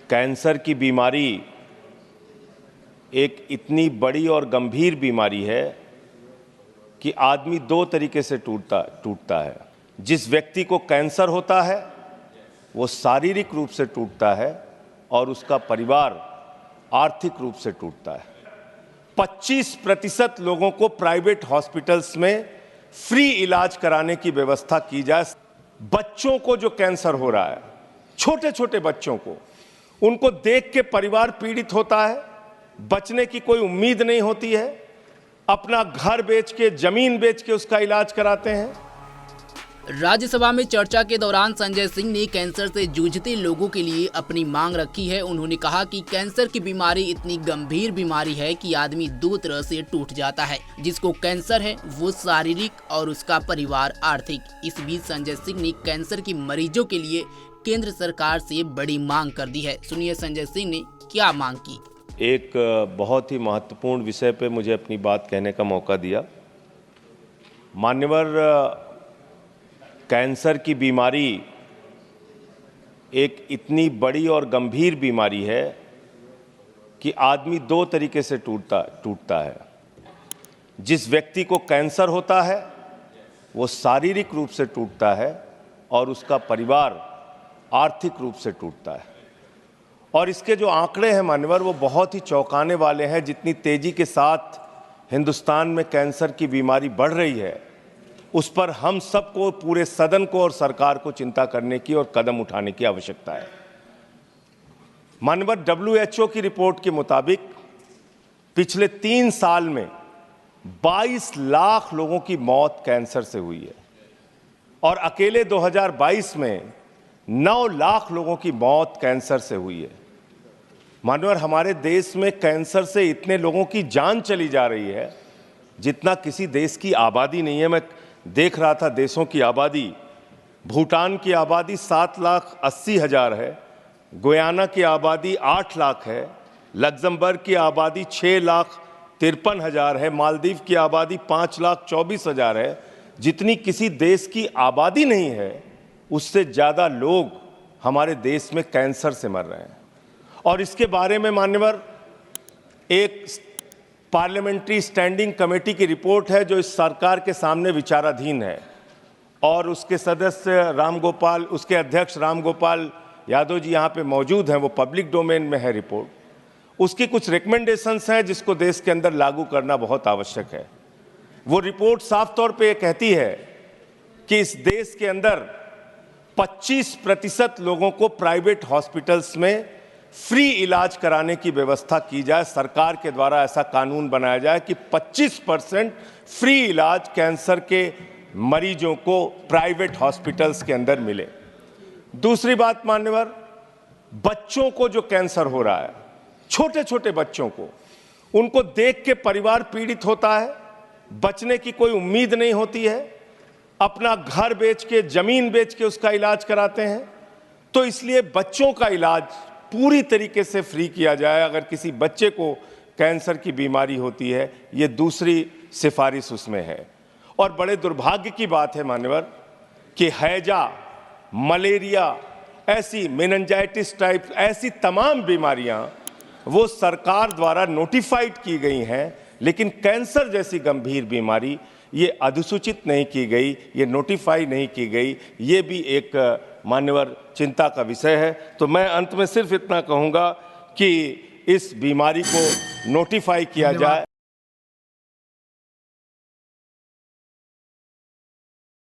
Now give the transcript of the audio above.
Cancer की बीमारी एक इतनी बड़ी और गंभीर बीमारी है कि आदमी दो तरीके से टूटता है। जिस व्यक्ति को कैंसर होता है वो शारीरिक रूप से टूटता है और उसका परिवार आर्थिक रूप से टूटता है। 25% लोगों को प्राइवेट हॉस्पिटल्स में फ्री इलाज कराने की व्यवस्था की जाए। बच्चों को जो कैंसर हो रहा है, छोटे छोटे बच्चों को, उनको देख के परिवार पीड़ित होता है, बचने की कोई उम्मीद नहीं होती है, अपना घर बेच के, जमीन बेच के उसका इलाज कराते हैं। राज्यसभा में चर्चा के दौरान संजय सिंह ने कैंसर से जूझते लोगों के लिए अपनी मांग रखी है। उन्होंने कहा कि कैंसर की बीमारी इतनी गंभीर बीमारी है कि आदमी दो तरह से टूट जाता है। जिसको कैंसर है वो शारीरिक और उसका परिवार आर्थिक। इस बीच संजय सिंह ने कैंसर की मरीजों के लिए केंद्र सरकार से बड़ी मांग कर दी है। सुनिए संजय सिंह ने क्या मांग की। एक बहुत ही महत्वपूर्ण विषय पे मुझे अपनी बात कहने का मौका दिया। मान्यवर, कैंसर की बीमारी एक इतनी बड़ी और गंभीर बीमारी है कि आदमी दो तरीके से टूटता है। जिस व्यक्ति को कैंसर होता है वो शारीरिक रूप से टूटता है और उसका परिवार आर्थिक रूप से टूटता है। और इसके जो आंकड़े हैं मान्यवर, वो बहुत ही चौंकाने वाले हैं। जितनी तेजी के साथ हिंदुस्तान में कैंसर की बीमारी बढ़ रही है, उस पर हम सबको, पूरे सदन को और सरकार को चिंता करने की और कदम उठाने की आवश्यकता है। मानव WHO की रिपोर्ट के मुताबिक पिछले 3 साल में 22 लाख लोगों की मौत कैंसर से हुई है और अकेले 2022 में 9 लाख लोगों की मौत कैंसर से हुई है। मानवर, हमारे देश में कैंसर से इतने लोगों की जान चली जा रही है जितना किसी देश की आबादी नहीं है। मैं देख रहा था देशों की आबादी। भूटान की आबादी 7,80,000 है, गुयाना की आबादी 8 लाख है, लग्जमबर्ग की आबादी 6,53,000 है, मालदीव की आबादी 5,24,000 है। जितनी किसी देश की आबादी नहीं है, उससे ज़्यादा लोग हमारे देश में कैंसर से मर रहे हैं। और इसके बारे में मान्यवर, एक पार्लियामेंट्री स्टैंडिंग कमेटी की रिपोर्ट है जो इस सरकार के सामने विचाराधीन है और उसके सदस्य रामगोपाल, उसके अध्यक्ष रामगोपाल यादव जी यहाँ पे मौजूद हैं। वो पब्लिक डोमेन में है रिपोर्ट। उसकी कुछ रिकमेंडेशंस हैं जिसको देश के अंदर लागू करना बहुत आवश्यक है। वो रिपोर्ट साफ तौर पे ये कहती है कि इस देश के अंदर 25% लोगों को प्राइवेट हॉस्पिटल्स में फ्री इलाज कराने की व्यवस्था की जाए। सरकार के द्वारा ऐसा कानून बनाया जाए कि 25% फ्री इलाज कैंसर के मरीजों को प्राइवेट हॉस्पिटल्स के अंदर मिले। दूसरी बात मान्यवर, बच्चों को जो कैंसर हो रहा है, छोटे छोटे बच्चों को, उनको देख के परिवार पीड़ित होता है, बचने की कोई उम्मीद नहीं होती है, अपना घर बेच के, जमीन बेच के उसका इलाज कराते हैं। तो इसलिए बच्चों का इलाज पूरी तरीके से फ्री किया जाए। अगर किसी बच्चे को कैंसर की बीमारी होती है, ये दूसरी सिफारिश उसमें है। और बड़े दुर्भाग्य की बात है मान्यवर कि हैजा, मलेरिया, ऐसी मेनिंजाइटिस टाइप ऐसी तमाम बीमारियां वो सरकार द्वारा नोटिफाइड की गई हैं, लेकिन कैंसर जैसी गंभीर बीमारी ये अधिसूचित नहीं की गई, ये नोटिफाई नहीं की गई। ये भी एक मान्यवर चिंता का विषय है। तो मैं अंत में सिर्फ इतना कहूँगा कि इस बीमारी को नोटिफाई किया जाए।